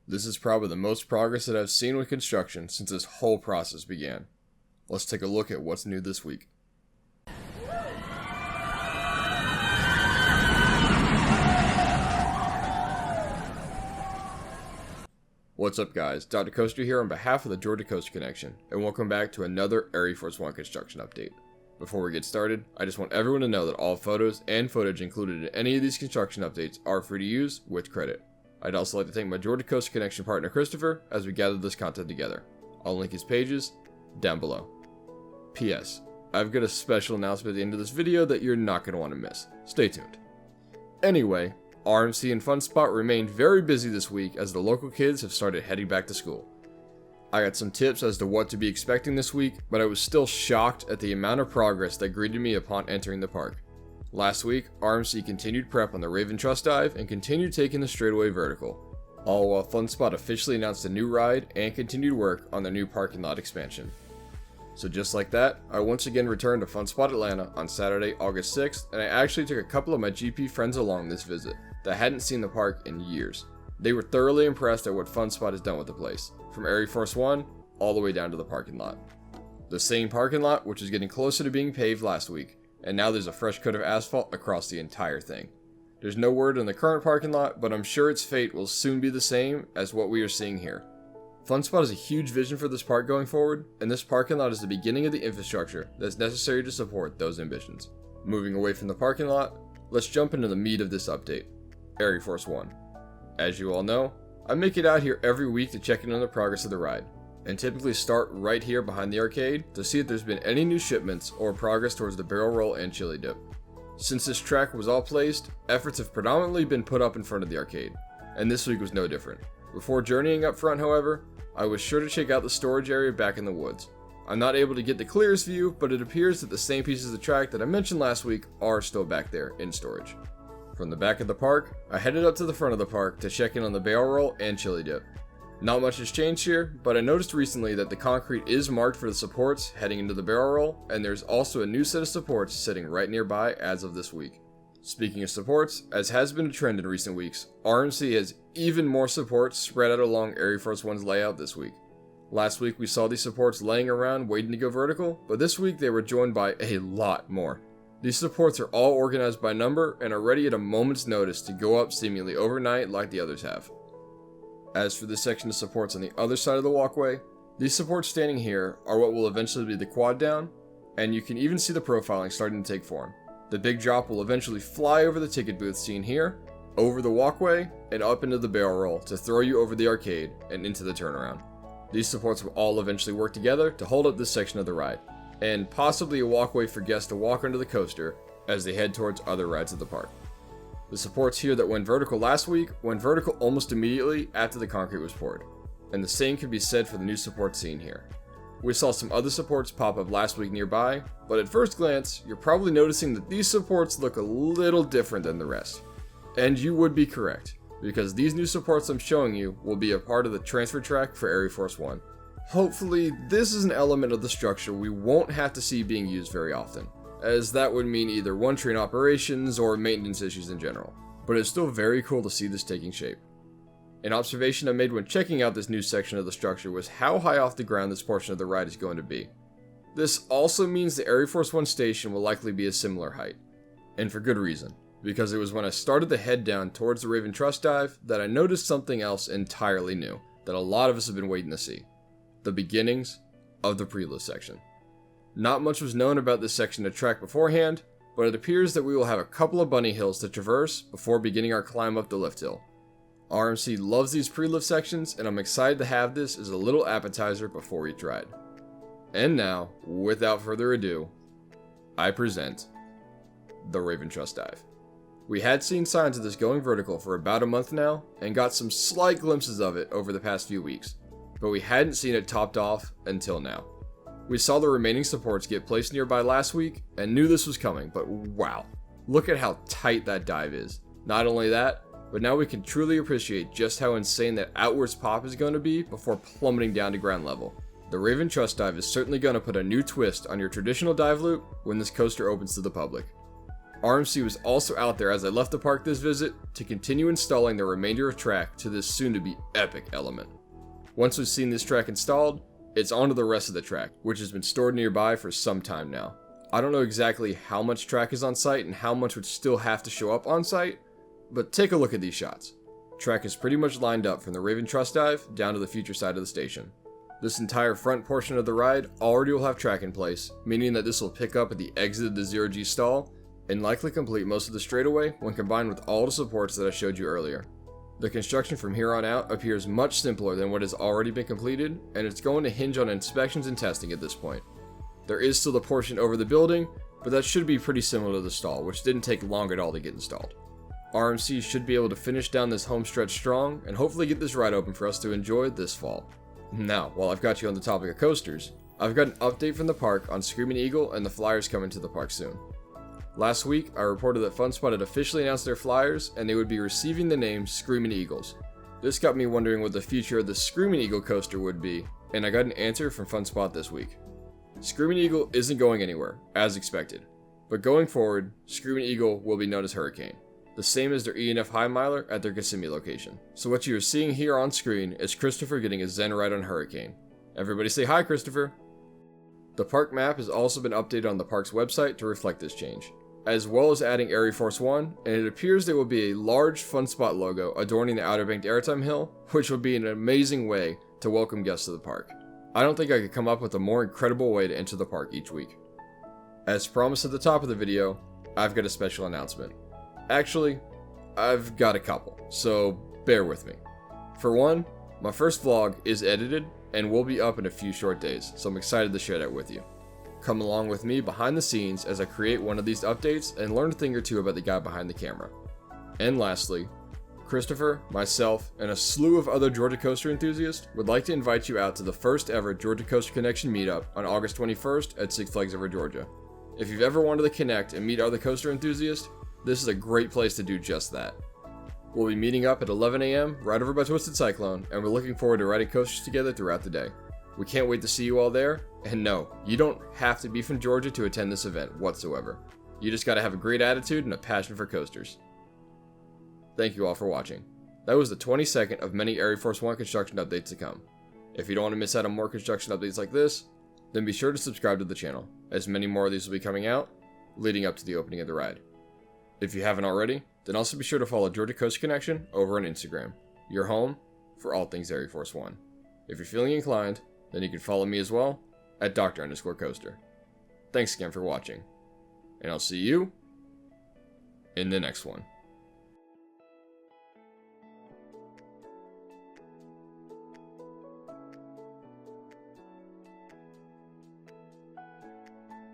This is probably the most progress that I've seen with construction since this whole process began. Let's take a look at what's new this week. What's up guys, Dr. Coaster here on behalf of the Georgia Coaster Connection, and welcome back to another ArieForce One Construction update. Before we get started, I just want everyone to know that all photos and footage included in any of these construction updates are free to use with credit. I'd also like to thank my Georgia Coaster Connection partner Christopher as we gathered this content together. I'll link his pages down below. P.S. I've got a special announcement at the end of this video that you're not going to want to miss. Stay tuned. Anyway, RMC and Fun Spot remained very busy this week as the local kids have started heading back to school. I got some tips as to what to be expecting this week, but I was still shocked at the amount of progress that greeted me upon entering the park. Last week, RMC continued prep on the Raven Truss dive and continued taking the straightaway vertical, all while Fun Spot officially announced a new ride and continued work on their new parking lot expansion. So just like that, I once again returned to Fun Spot Atlanta on Saturday, August 6th, and I actually took a couple of my GP friends along this visit that hadn't seen the park in years. They were thoroughly impressed at what Fun Spot has done with the place, from ArieForce One all the way down to the parking lot. The same parking lot which was getting closer to being paved last week, and now there's a fresh coat of asphalt across the entire thing. There's no word on the current parking lot, but I'm sure its fate will soon be the same as what we are seeing here. Fun Spot has a huge vision for this park going forward, and this parking lot is the beginning of the infrastructure that's necessary to support those ambitions. Moving away from the parking lot, let's jump into the meat of this update. ArieForce One. As you all know, I make it out here every week to check in on the progress of the ride, and typically start right here behind the arcade to see if there's been any new shipments or progress towards the barrel roll and chili dip. Since this track was all placed, efforts have predominantly been put up in front of the arcade, and this week was no different. Before journeying up front, however, I was sure to check out the storage area back in the woods. I'm not able to get the clearest view, but it appears that the same pieces of track that I mentioned last week are still back there in storage. From the back of the park, I headed up to the front of the park to check in on the barrel roll and chili dip. Not much has changed here, but I noticed recently that the concrete is marked for the supports heading into the barrel roll, and there's also a new set of supports sitting right nearby as of this week. Speaking of supports, as has been a trend in recent weeks, RMC has even more supports spread out along ArieForce One's layout this week. Last week we saw these supports laying around waiting to go vertical, but this week they were joined by a lot more. These supports are all organized by number and are ready at a moment's notice to go up seemingly overnight like the others have. As for this section of supports on the other side of the walkway, these supports standing here are what will eventually be the quad down, and you can even see the profiling starting to take form. The big drop will eventually fly over the ticket booth seen here, over the walkway, and up into the barrel roll to throw you over the arcade and into the turnaround. These supports will all eventually work together to hold up this section of the ride, and possibly a walkway for guests to walk under the coaster as they head towards other rides at the park. The supports here that went vertical last week went vertical almost immediately after the concrete was poured, and the same can be said for the new supports seen here. We saw some other supports pop up last week nearby, but at first glance, you're probably noticing that these supports look a little different than the rest. And you would be correct, because these new supports I'm showing you will be a part of the transfer track for ArieForce One. Hopefully, this is an element of the structure we won't have to see being used very often, as that would mean either one train operations or maintenance issues in general. But it's still very cool to see this taking shape. An observation I made when checking out this new section of the structure was how high off the ground this portion of the ride is going to be. This also means the ArieForce One station will likely be a similar height, and for good reason, because it was when I started to head down towards the Raven Truss dive that I noticed something else entirely new that a lot of us have been waiting to see. The beginnings of the pre-lift section. Not much was known about this section of track beforehand, but it appears that we will have a couple of bunny hills to traverse before beginning our climb up the lift hill. RMC loves these pre-lift sections, and I'm excited to have this as a little appetizer before each ride. And now, without further ado, I present the Raven Truss dive. We had seen signs of this going vertical for about a month now, and got some slight glimpses of it over the past few weeks, but we hadn't seen it topped off until now. We saw the remaining supports get placed nearby last week, and knew this was coming, but wow, look at how tight that dive is. Not only that, but now we can truly appreciate just how insane that outwards pop is going to be before plummeting down to ground level. The Raven Truss dive is certainly going to put a new twist on your traditional dive loop when this coaster opens to the public. RMC was also out there as I left the park this visit to continue installing the remainder of track to this soon to be epic element. Once we've seen this track installed, it's on to the rest of the track, which has been stored nearby for some time now. I don't know exactly how much track is on site and how much would still have to show up on site, but take a look at these shots. Track is pretty much lined up from the Raven Truss dive down to the future side of the station. This entire front portion of the ride already will have track in place, meaning that this will pick up at the exit of the 0G stall and likely complete most of the straightaway when combined with all the supports that I showed you earlier. The construction from here on out appears much simpler than what has already been completed, and it's going to hinge on inspections and testing at this point. There is still the portion over the building, but that should be pretty similar to the stall, which didn't take long at all to get installed. RMC should be able to finish down this home stretch strong and hopefully get this ride open for us to enjoy this fall. Now, while I've got you on the topic of coasters, I've got an update from the park on Screaming Eagle and the flyers coming to the park soon. Last week, I reported that Fun Spot had officially announced their flyers and they would be receiving the name Screaming Eagles. This got me wondering what the future of the Screaming Eagle coaster would be, and I got an answer from Fun Spot this week. Screaming Eagle isn't going anywhere, as expected, but going forward, Screaming Eagle will be known as Hurricane, the same as their E&F High Miler at their Kissimmee location. So what you are seeing here on screen is Christopher getting a Zen ride on Hurricane. Everybody say hi, Christopher! The park map has also been updated on the park's website to reflect this change, as well as adding ArieForce One, and it appears there will be a large Fun Spot logo adorning the Outer Banked Airtime Hill, which will be an amazing way to welcome guests to the park. I don't think I could come up with a more incredible way to enter the park each week. As promised at the top of the video, I've got a special announcement. Actually, I've got a couple, so bear with me. For one, my first vlog is edited and will be up in a few short days, so I'm excited to share that with you. Come along with me behind the scenes as I create one of these updates and learn a thing or two about the guy behind the camera. And lastly, Christopher, myself, and a slew of other Georgia coaster enthusiasts would like to invite you out to the first ever Georgia Coaster Connection meetup on August 21st at Six Flags Over Georgia. If you've ever wanted to connect and meet other coaster enthusiasts, this is a great place to do just that. We'll be meeting up at 11 a.m. right over by Twisted Cyclone, and we're looking forward to riding coasters together throughout the day. We can't wait to see you all there, and no, you don't have to be from Georgia to attend this event whatsoever. You just gotta have a great attitude and a passion for coasters. Thank you all for watching. That was the 22nd of many ArieForce One construction updates to come. If you don't want to miss out on more construction updates like this, then be sure to subscribe to the channel, as many more of these will be coming out, leading up to the opening of the ride. If you haven't already, then also be sure to follow Georgia Coaster Connection over on Instagram, your home for all things ArieForce One. If you're feeling inclined, then you can follow me as well, at Dr_Coaster. Thanks again for watching, and I'll see you in the next one.